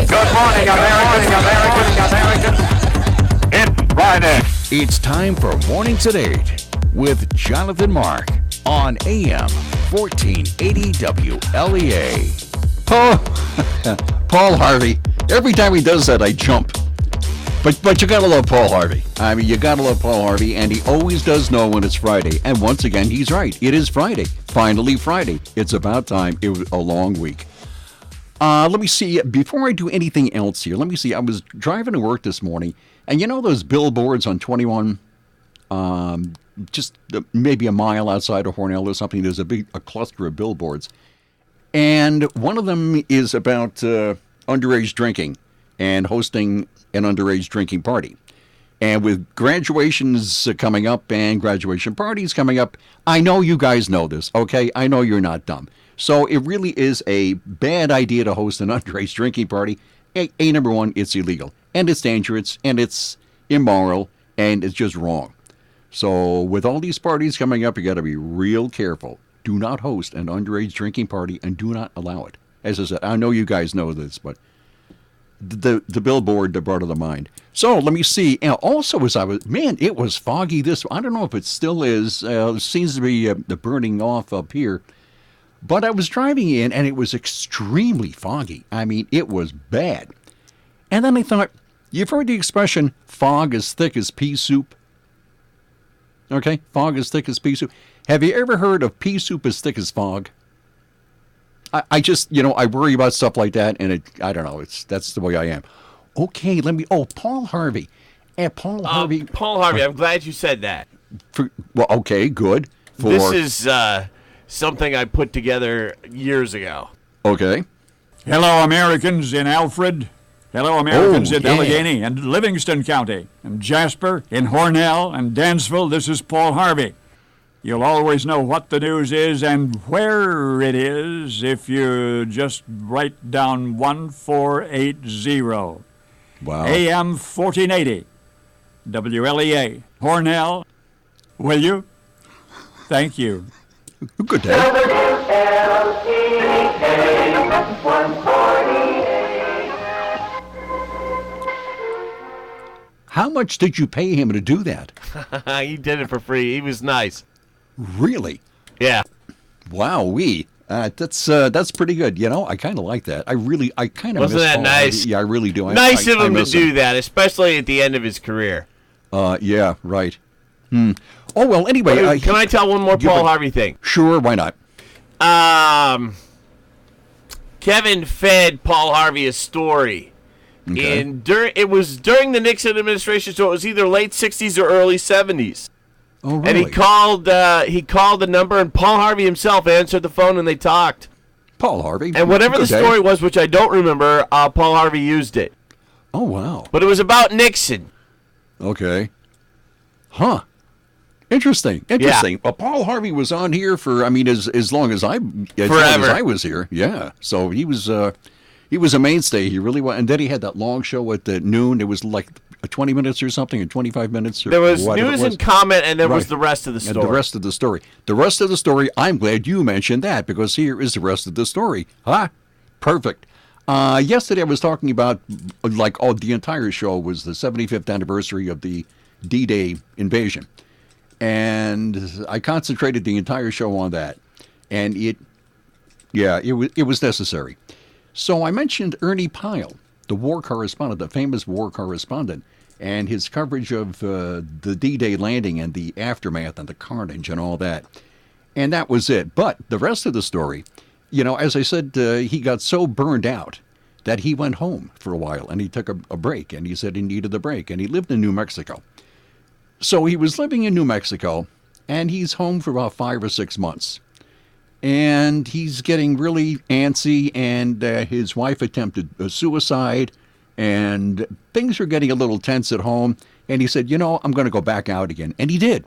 Good morning, America. It's Friday. It's time for Morning Today with Jonathan Mark on AM 1480 WLEA. Paul Harvey. Every time he does that, I jump. But you gotta love Paul Harvey. I mean, you gotta love Paul Harvey, and he always does know when it's Friday. And once again, he's right. It is Friday. Finally Friday. It's about time. It was a long week. Let me see. Before I do anything else here, let me see. I was driving to work this morning, and you know those billboards on 21, just maybe a mile outside of Hornell or something, there's a cluster of billboards. And one of them is about underage drinking and hosting an underage drinking party. And with graduations coming up and graduation parties coming up, I know you guys know this, okay? I know you're not dumb. So it really is a bad idea to host an underage drinking party. Number one, it's illegal. And it's dangerous, and it's immoral, and it's just wrong. So with all these parties coming up, you got to be real careful. Do not host an underage drinking party, and do not allow it. As I said, I know you guys know this, but the billboard that brought to the mind. So let me see. Also, it was foggy I don't know if it still is. It seems to be burning off up here. But I was driving in, and it was extremely foggy. I mean, it was bad. And then I thought, you've heard the expression, fog as thick as pea soup? Okay, fog as thick as pea soup. Have you ever heard of pea soup as thick as fog? I just, I worry about stuff like that, and I don't know, that's the way I am. Okay, Paul Harvey. Paul Harvey, I'm glad you said that. Okay, good. This is something I put together years ago. Okay. Hello, Americans in Alfred. Hello, Americans in Allegheny and Livingston County. And Jasper, in Hornell, and Dansville. This is Paul Harvey. You'll always know what the news is and where it is if you just write down 1480. Wow. AM 1480. WLEA. Hornell. Will you? Thank you. Good day. How much did you pay him to do that? He did it for free. He was nice. Really? Yeah. Wow-wee. That's pretty good. I kind of like that. I kind of Wasn't that nice? Yeah, I really do. Nice of him to do that, especially at the end of his career. Yeah, right. Oh, well, anyway. Can I tell one more Paul Harvey thing? Sure, why not? Kevin fed Paul Harvey a story. Okay. It was during the Nixon administration, so it was either late 60s or early 70s. Oh, really? And he called the number, and Paul Harvey himself answered the phone, and they talked. Paul Harvey. And whatever the story was, which I don't remember, Paul Harvey used it. Oh, wow. But it was about Nixon. Okay. Huh. Interesting. Yeah. Well, Paul Harvey was on here for, as long as I was here. Yeah. So he was a mainstay. He really was. And then he had that long show at noon. It was like 20 minutes or something, or 25 minutes. There was news and comment, and there was the rest of the story. And the rest of the story. The rest of the story, I'm glad you mentioned that, because here is the rest of the story. Perfect. Yesterday I was talking about, the entire show was the 75th anniversary of the D-Day invasion. And I concentrated the entire show on that. And it was necessary. So I mentioned Ernie Pyle, the war correspondent, the famous war correspondent, and his coverage of the D-Day landing and the aftermath and the carnage and all that. And that was it. But the rest of the story, as I said, he got so burned out that he went home for a while, and he took a break, and he said he needed the break, and he lived in New Mexico. So he was living in New Mexico, and he's home for about 5 or 6 months. And he's getting really antsy, and his wife attempted suicide, and things are getting a little tense at home. And he said, I'm going to go back out again. And he did.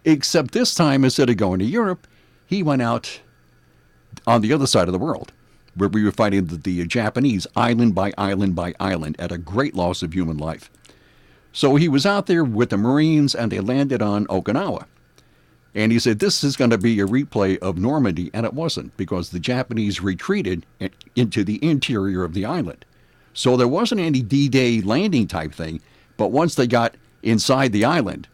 Except this time, instead of going to Europe, he went out on the other side of the world, where we were fighting the Japanese island by island by island at a great loss of human life. So he was out there with the Marines, and they landed on Okinawa. And he said, this is going to be a replay of Normandy, and it wasn't, because the Japanese retreated into the interior of the island. So there wasn't any D-Day landing type thing, but once they got inside the island,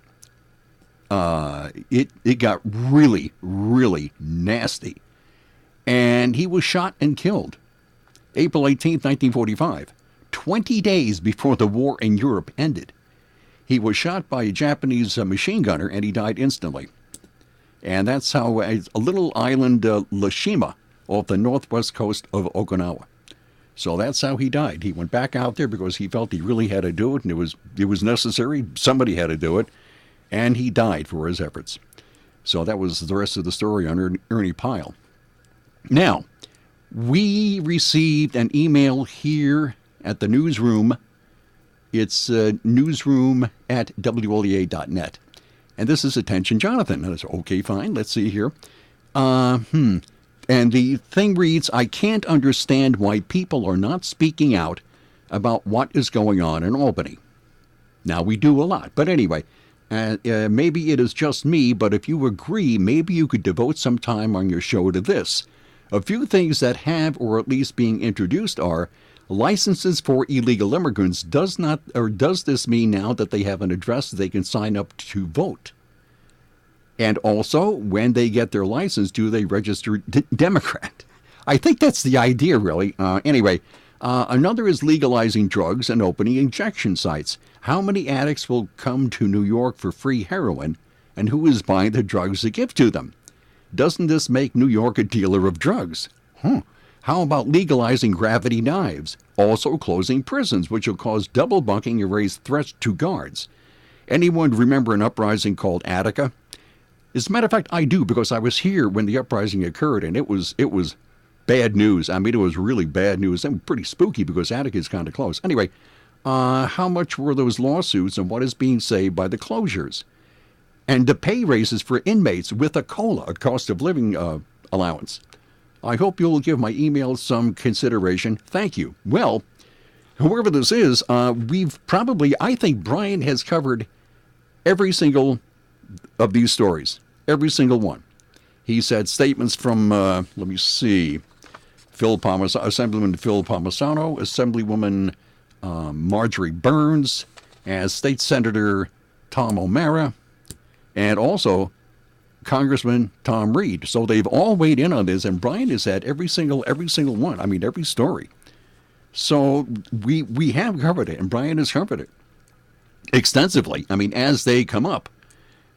it got really, really nasty. And he was shot and killed April 18th, 1945, 20 days before the war in Europe ended. He was shot by a Japanese machine gunner, and he died instantly. And that's how a little island, Lashima, off the northwest coast of Okinawa. So that's how he died. He went back out there because he felt he really had to do it, and it was necessary. Somebody had to do it, and he died for his efforts. So that was the rest of the story on Ernie Pyle. Now, we received an email here at the newsroom. It's newsroom@wlea.net. And this is Attention Jonathan. And it's okay, fine. Let's see here. And the thing reads, I can't understand why people are not speaking out about what is going on in Albany. Now, we do a lot. But anyway, maybe it is just me, but if you agree, maybe you could devote some time on your show to this. A few things that have, or at least being introduced, are licenses for illegal immigrants. Does this mean now that they have an address they can sign up to vote? And also, when they get their license, do they register Democrat? I think that's the idea, really. Anyway, another is legalizing drugs and opening injection sites. How many addicts will come to New York for free heroin, and who is buying the drugs to give to them? Doesn't this make New York a dealer of drugs? How about legalizing gravity knives? Also closing prisons, which will cause double bunking and raise threats to guards. Anyone remember an uprising called Attica? As a matter of fact, I do, because I was here when the uprising occurred, and it was bad news. I mean, it was really bad news. And pretty spooky because Attica is kind of close. Anyway, how much were those lawsuits, and what is being saved by the closures? And the pay raises for inmates with a COLA, a cost of living allowance. I hope you'll give my email some consideration. Thank you. Well, whoever this is, I think Brian has covered every single of these stories. Every single one. He's had statements from, Assemblyman Phil Palmisano, Assemblywoman Marjorie Burns, as State Senator Tom O'Mara, and also Congressman Tom Reed. So they've all weighed in on this, and Brian has had every single one. I mean, every story. So we have covered it, and Brian has covered it extensively. I mean, as they come up.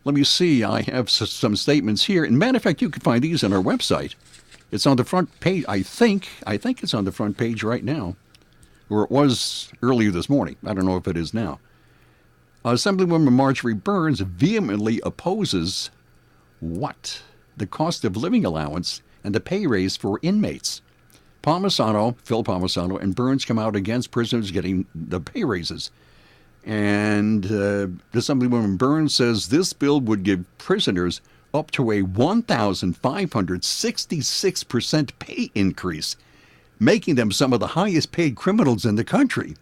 Let me see. I have some statements here. And matter of fact, you can find these on our website. It's on the front page. I think it's on the front page right now, or it was earlier this morning. I don't know if it is now. Assemblywoman Marjorie Burns vehemently opposes what? The cost of living allowance and the pay raise for inmates. Phil Palmisano, and Burns come out against prisoners getting the pay raises. And Assemblywoman Burns says this bill would give prisoners up to a 1,566% pay increase, making them some of the highest paid criminals in the country,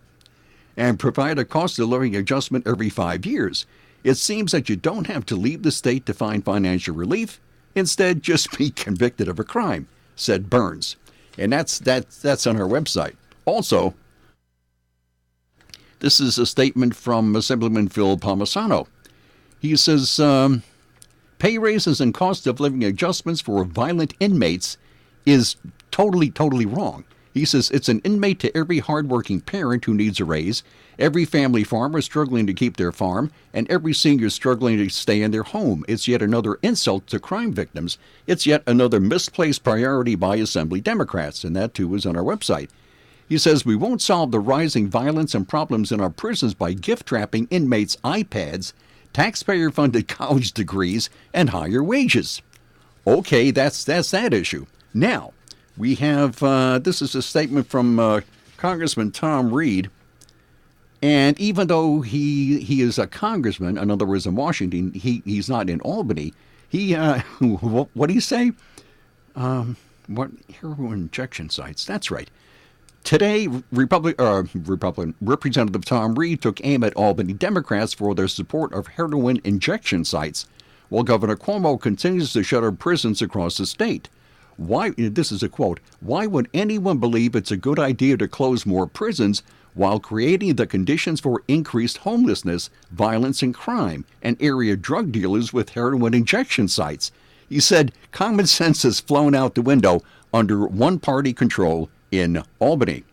and provide a cost of living adjustment every 5 years. It seems that you don't have to leave the state to find financial relief. Instead, just be convicted of a crime, said Burns. And that's on our website. Also, this is a statement from Assemblyman Phil Palmisano. He says, pay raises and cost of living adjustments for violent inmates is totally wrong. He says it's an inmate to every hardworking parent who needs a raise, every family farmer struggling to keep their farm, and every senior struggling to stay in their home. It's yet another insult to crime victims. It's yet another misplaced priority by Assembly Democrats, and that too is on our website. He says we won't solve the rising violence and problems in our prisons by gift-wrapping inmates' iPads, taxpayer-funded college degrees, and higher wages. Okay, that's that issue. Now, we have, this is a statement from Congressman Tom Reed, and even though he is a congressman, in other words, in Washington, he's not in Albany, what do you say? Heroin injection sites, that's right. Today, Republican Representative Tom Reed took aim at Albany Democrats for their support of heroin injection sites, while Governor Cuomo continues to shutter prisons across the state. Why, this is a quote, why would anyone believe it's a good idea to close more prisons while creating the conditions for increased homelessness, violence, and crime, and area drug dealers with heroin injection sites? He said common sense has flown out the window under one-party control in Albany.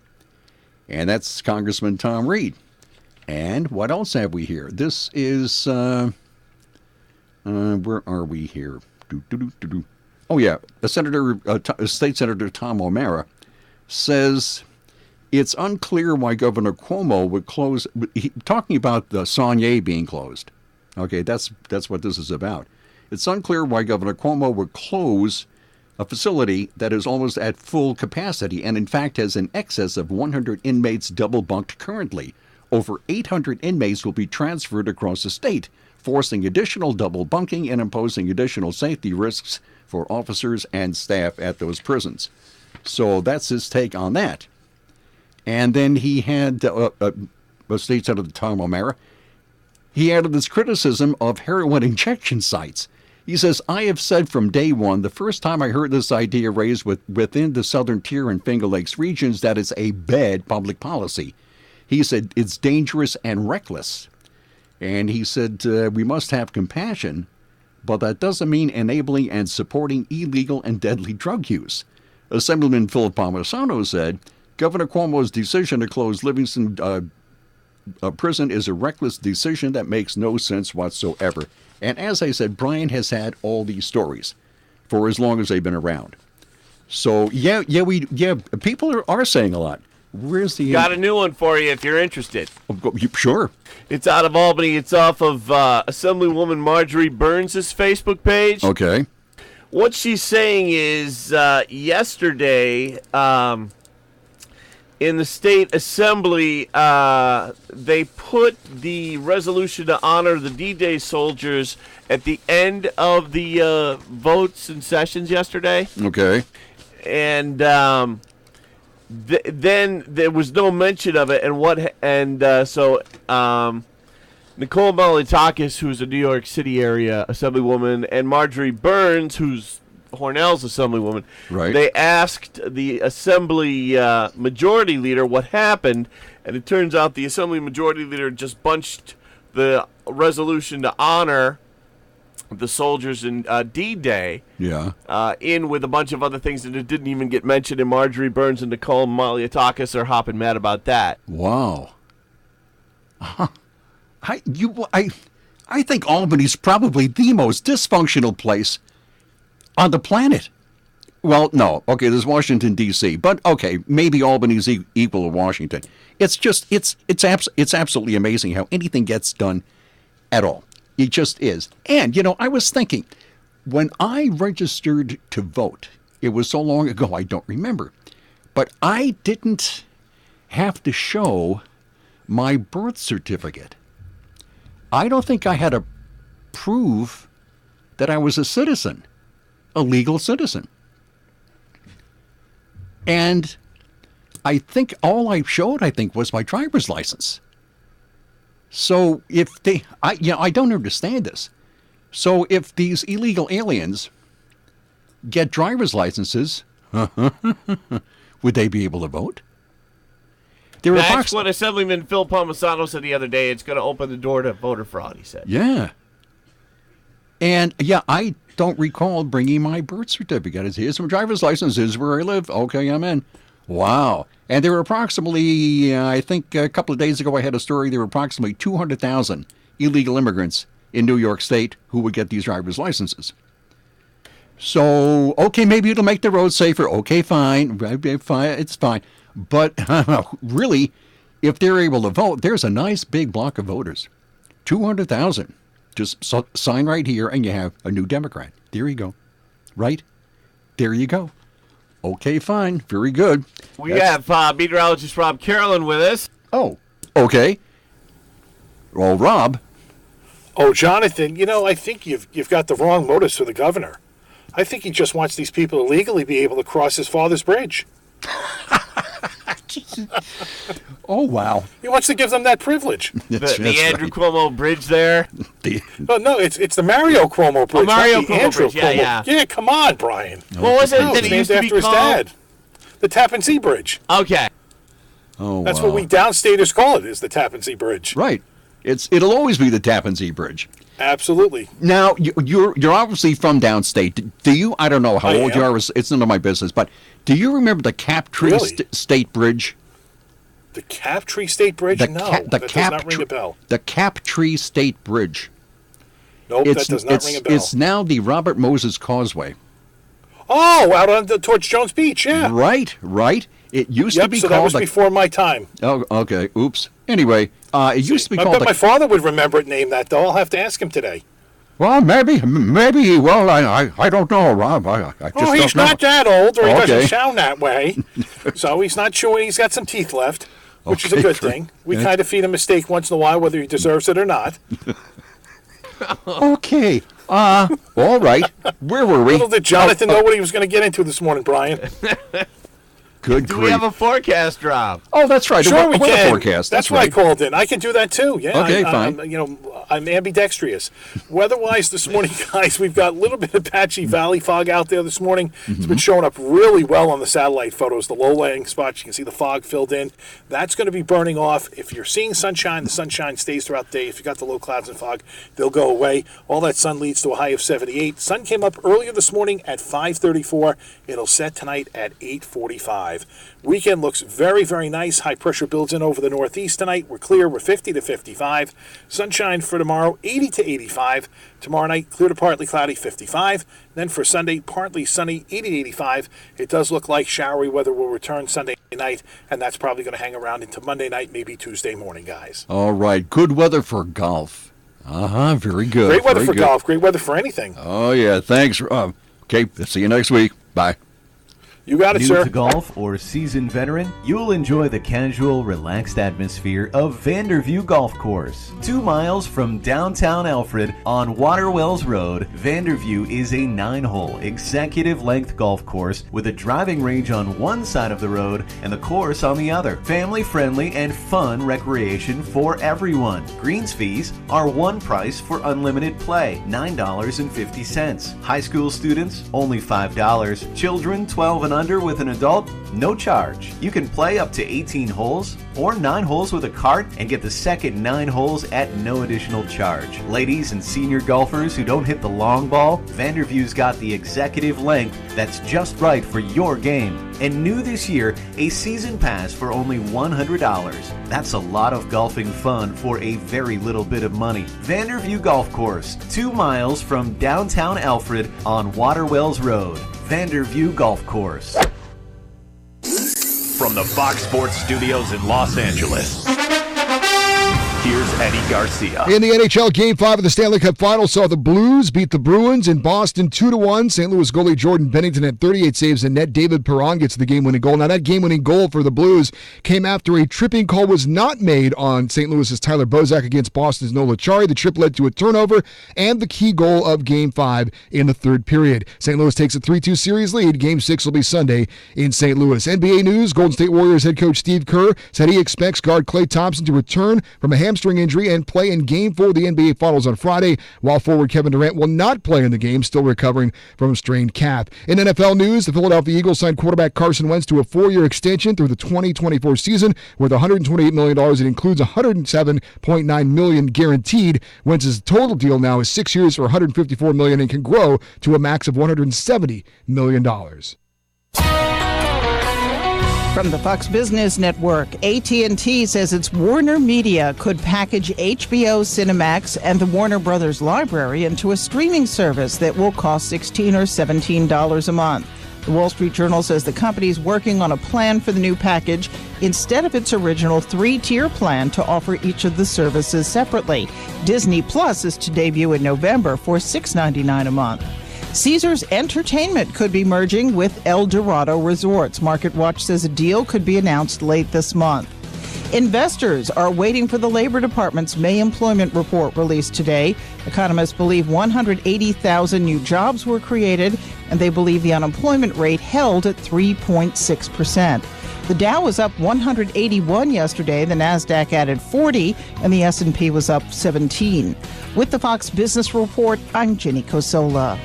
And that's Congressman Tom Reed. And what else have we here? This is, where are we here? Oh, yeah. State Senator Tom O'Mara says it's unclear why Governor Cuomo would close, talking about the Saunier being closed. Okay, that's what this is about. It's unclear why Governor Cuomo would close a facility that is almost at full capacity and, in fact, has an excess of 100 inmates double bunked currently. Over 800 inmates will be transferred across the state, forcing additional double bunking and imposing additional safety risks for officers and staff at those prisons. So that's his take on that. And then he had State Senator Tom O'Mara. He added this criticism of heroin injection sites. He says, I have said from day one, the first time I heard this idea raised within the Southern Tier and Finger Lakes regions, that it's a bad public policy. He said, it's dangerous and reckless. And he said, we must have compassion, but that doesn't mean enabling and supporting illegal and deadly drug use. Assemblyman Philip Palmisano said, Governor Cuomo's decision to close Livingston prison is a reckless decision that makes no sense whatsoever. And as I said, Brian has had all these stories for as long as they've been around. So, people are saying a lot. Where's the... Got a new one for you if you're interested. Sure. It's out of Albany. It's off of Assemblywoman Marjorie Burns' Facebook page. Okay. What she's saying is yesterday... in the state assembly, they put the resolution to honor the D-Day soldiers at the end of the votes and sessions yesterday. Okay. And then there was no mention of it. So Nicole Malliotakis, who's a New York City area assemblywoman, and Marjorie Burns, who's Hornell's assemblywoman, right. They asked the assembly majority leader what happened, and it turns out the assembly majority leader just bunched the resolution to honor the soldiers in D-Day in with a bunch of other things, and it didn't even get mentioned, and Marjorie Burns and Nicole Malliotakis are hopping mad about that. Wow. I think Albany's probably the most dysfunctional place on the planet. Well, no. Okay, there's Washington, D.C., but okay, maybe Albany's equal to Washington. It's absolutely amazing how anything gets done at all. It just is. And, I was thinking, when I registered to vote, it was so long ago I don't remember, but I didn't have to show my birth certificate. I don't think I had to prove that I was a citizen. A legal citizen. And I think all I showed, was my driver's license. So if I don't understand this. So if these illegal aliens get driver's licenses, would they be able to vote? That's what Assemblyman Phil Palmisano said the other day. It's going to open the door to voter fraud, he said. Yeah. And, I don't recall bringing my birth certificate. Here's my driver's license. This is where I live. Okay, I'm in. Wow. And there were approximately, I think a couple of days ago I had a story, there were approximately 200,000 illegal immigrants in New York State who would get these driver's licenses. So, okay, maybe it'll make the roads safer. Okay, fine. It's fine. But really, if they're able to vote, there's a nice big block of voters. 200,000. Just sign right here, and you have a new Democrat. There you go. Right? There you go. Okay, fine. Very good. We have meteorologist Rob Carolyn with us. Oh, okay. Well, Rob. Oh, Jonathan, I think you've got the wrong motives for the governor. I think he just wants these people to legally be able to cross his father's bridge. Oh, wow. He wants to give them that privilege. That's The Andrew right. Cuomo Bridge there. Oh, no, it's the Mario Cuomo Bridge. Mario not the Cuomo Andrew Bridge, yeah, Cuomo. yeah. Yeah, come on, Brian. What was it No, that it's it named used to be after his called? dad. The Tappan Zee Bridge. Okay. Oh, That's wow. what we downstaters call it, is the Tappan Zee Bridge. Right. It'll always be the Tappan Zee Bridge. Absolutely. Now, you're obviously from downstate. Do you? I don't know how I old you am. are. It's none of my business. But do you remember the Captree Really? State Bridge? The Captree State Bridge? No, that does not ring a bell. The Captree State Bridge. Nope, that does not ring a bell. It's now the Robert Moses Causeway. Oh, out on towards Jones Beach, yeah. Right. It used to Yep, be so that called was before my time. Oh, okay. Oops. Anyway, it used to be I called bet my father would remember it named that, though. I'll have to ask him today. Well, maybe. Well, I don't know, Rob. I just Oh, he's don't know. not that old, or he Okay. doesn't sound that way. So he's not chewing. He's got some teeth left, which is a Okay, good great. thing. We kind of feed him a steak once in a while, whether he deserves it or not. Okay. All right. Where were we? Little did Jonathan know what he was going to get into this morning, Brian. Good Do grief. we have a forecast, Rob? Oh, that's right. Sure, we weather can. forecast. That's right. why I called in. I can do that too. Yeah. Okay, I'm, fine. I'm ambidextrous. Weather-wise, this morning, guys, we've got a little bit of patchy valley fog out there this morning. It's been showing up really well on the satellite photos. The low-lying spots, you can see the fog filled in. That's going to be burning off. If you're seeing sunshine, the sunshine stays throughout the day. If you got the low clouds and fog, they'll go away. All that sun leads to a high of 78. Sun came up earlier this morning at 5:34. It'll set tonight at 8:45. Weekend looks very, very nice. High pressure builds in over the northeast tonight. We're clear. We're 50 to 55. Sunshine for tomorrow, 80 to 85. Tomorrow night, clear to partly cloudy, 55. Then for Sunday, partly sunny, 80 to 85. It does look like showery weather will return Sunday night, and that's probably going to hang around into Monday night, maybe Tuesday morning, guys. All right. Good weather for golf. Very good. Great weather Very for good. golf. Great weather for anything. Oh, yeah. Thanks, Rob. Okay. See you next week. Bye. You got it, New sir. to golf or seasoned veteran, you'll enjoy the casual, relaxed atmosphere of Vanderview Golf Course. 2 miles from downtown Alfred on Waterwells Road, Vanderview is a 9-hole executive-length golf course with a driving range on one side of the road and the course on the other. Family-friendly and fun recreation for everyone. Greens fees are one price for unlimited play, $9.50. High school students, only $5. Children 12 and under with an adult, no charge. You can play up to 18 holes or 9 holes with a cart and get the second 9 holes at no additional charge. Ladies and senior golfers who don't hit the long ball, Vanderview's got the executive length that's just right for your game. And new this year, a season pass for only $100. That's a lot of golfing fun for a very little bit of money. Vanderview Golf Course, 2 miles from downtown Alfred on Waterwells Road. Vanderview Golf Course. From the Fox Sports Studios in Los Angeles, here's Eddie Garcia. In the NHL, Game 5 of the Stanley Cup Final saw the Blues beat the Bruins in Boston 2-1. St. Louis goalie Jordan Bennington had 38 saves in net. David Perron gets the game-winning goal. Now, that game-winning goal for the Blues came after a tripping call was not made on St. Louis's Tyler Bozak against Boston's Nola Chari. The trip led to a turnover and the key goal of Game 5 in the third period. St. Louis takes a 3-2 series lead. Game 6 will be Sunday in St. Louis. NBA news, Golden State Warriors head coach Steve Kerr said he expects guard Klay Thompson to return from a hamstring injury and play in Game 4 of the NBA Finals on Friday, while forward Kevin Durant will not play in the game, still recovering from a strained calf. In NFL news, the Philadelphia Eagles signed quarterback Carson Wentz to a 4-year extension through the 2024 season worth $128 million. It includes $107.9 million guaranteed. Wentz's total deal now is 6 years for $154 million and can grow to a max of $170 million. From the Fox Business Network, AT&T says its Warner Media could package HBO, Cinemax, and the Warner Brothers Library into a streaming service that will cost $16 or $17 a month. The Wall Street Journal says the company is working on a plan for the new package instead of its original 3-tier plan to offer each of the services separately. Disney Plus is to debut in November for $6.99 a month. Caesars Entertainment could be merging with El Dorado Resorts. MarketWatch says a deal could be announced late this month. Investors are waiting for the Labor Department's May employment report released today. Economists believe 180,000 new jobs were created, and they believe the unemployment rate held at 3.6%. The Dow was up 181 yesterday. The Nasdaq added 40, and the S&P was up 17. With the Fox Business Report, I'm Jenny Cosola.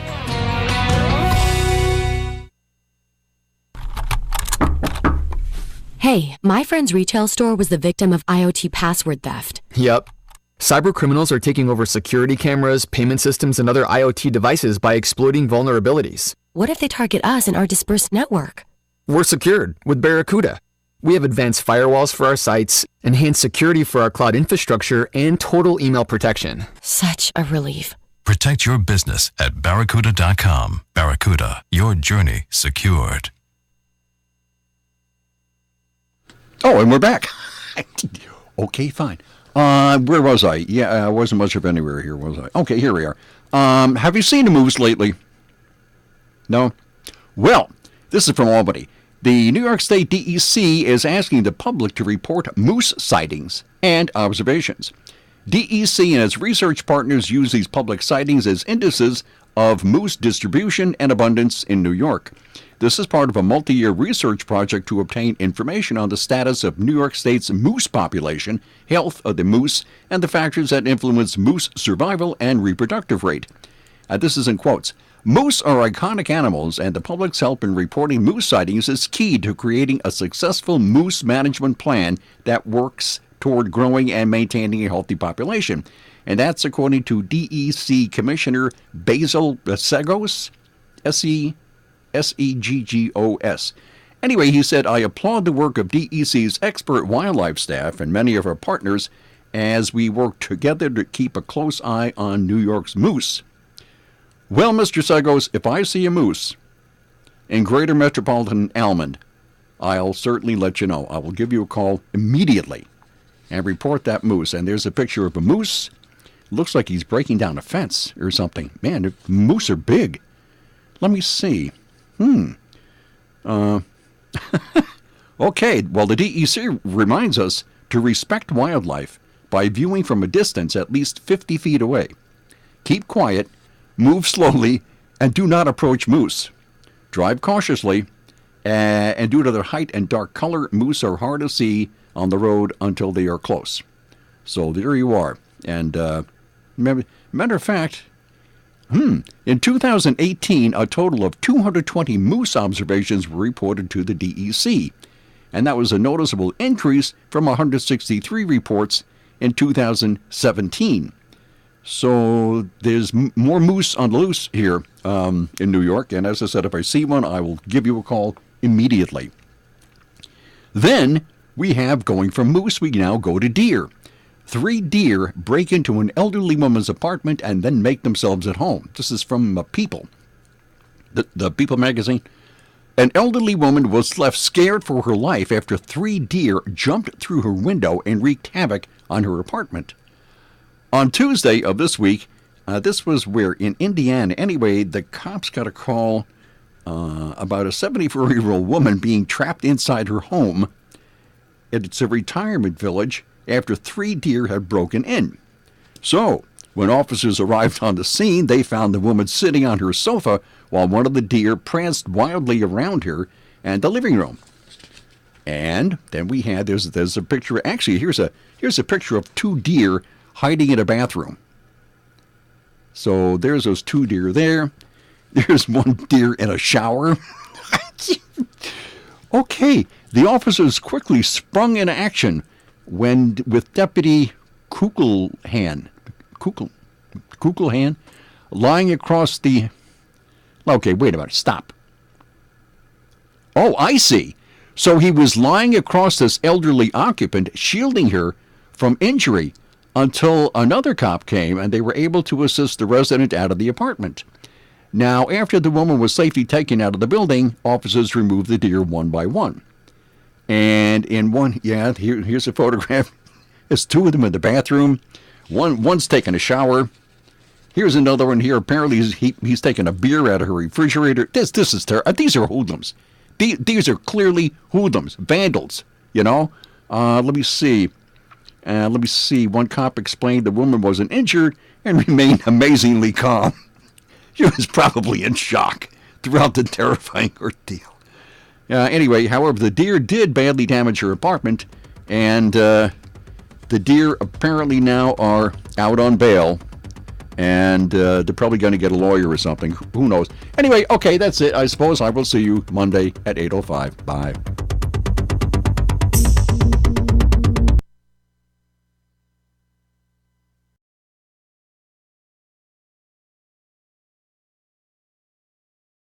Hey, my friend's retail store was the victim of IoT password theft. Yep. Cybercriminals are taking over security cameras, payment systems, and other IoT devices by exploiting vulnerabilities. What if they target us and our dispersed network? We're secured with Barracuda. We have advanced firewalls for our sites, enhanced security for our cloud infrastructure, and total email protection. Such a relief. Protect your business at Barracuda.com. Barracuda, your journey secured. Oh, and we're back. Okay, fine. Where was I? Yeah, I wasn't much of anywhere here, was I? Okay, here we are. Have you seen the moose lately? No? Well, this is from Albany. The New York State DEC is asking the public to report moose sightings and observations. DEC and its research partners use these public sightings as indices of moose distribution and abundance in New York. This is part of a multi-year research project to obtain information on the status of New York State's moose population, health of the moose, and the factors that influence moose survival and reproductive rate. This is in quotes. Moose are iconic animals, and the public's help in reporting moose sightings is key to creating a successful moose management plan that works toward growing and maintaining a healthy population. And that's according to DEC Commissioner Basil Seggos, Seggos. Anyway, he said, I applaud the work of DEC's expert wildlife staff and many of our partners as we work together to keep a close eye on New York's moose. Well, Mr. Seggos, if I see a moose in greater metropolitan Almond, I'll certainly let you know. I will give you a call immediately and report that moose. And there's a picture of a moose. Looks like he's breaking down a fence or something. Man, the moose are big. Let me see. Okay, well, the DEC reminds us to respect wildlife by viewing from a distance at least 50 feet away. Keep quiet, move slowly, and do not approach moose. Drive cautiously, and due to their height and dark color, moose are hard to see on the road until they are close. So there you are. And matter of fact, in 2018, a total of 220 moose observations were reported to the DEC, and that was a noticeable increase from 163 reports in 2017. So there's more moose on the loose here in New York, and as I said, if I see one, I will give you a call immediately. Then we have, going from moose, we now go to deer. 3 deer break into an elderly woman's apartment and then make themselves at home. This is from People, the People magazine. An elderly woman was left scared for her life after 3 deer jumped through her window and wreaked havoc on her apartment. On Tuesday of this week, this was where in Indiana, anyway, the cops got a call about a 74-year-old woman being trapped inside her home. It's a retirement village after 3 deer had broken in. So, when officers arrived on the scene, they found the woman sitting on her sofa while one of the deer pranced wildly around her and the living room. And then we had, there's a picture, actually, here's a picture of 2 deer hiding in a bathroom. So there's those 2 deer there. There's 1 deer in a shower. Okay, the officers quickly sprung into action with Deputy Kugelhan lying across the... Okay, wait a minute, stop. Oh, I see. So he was lying across this elderly occupant, shielding her from injury until another cop came and they were able to assist the resident out of the apartment. Now, after the woman was safely taken out of the building, officers removed the deer one by one. And in one, here's a photograph. There's 2 of them in the bathroom. One's taking a shower. Here's another one here. Apparently, he's taking a beer out of her refrigerator. This is terrible. These are hoodlums. These are clearly hoodlums, vandals. You know. Let me see. One cop explained the woman wasn't injured and remained amazingly calm. She was probably in shock throughout the terrifying ordeal. Anyway, however, the deer did badly damage her apartment, and the deer apparently now are out on bail, and they're probably going to get a lawyer or something. Who knows? Anyway, okay, that's it. I suppose I will see you Monday at 8:05. Bye.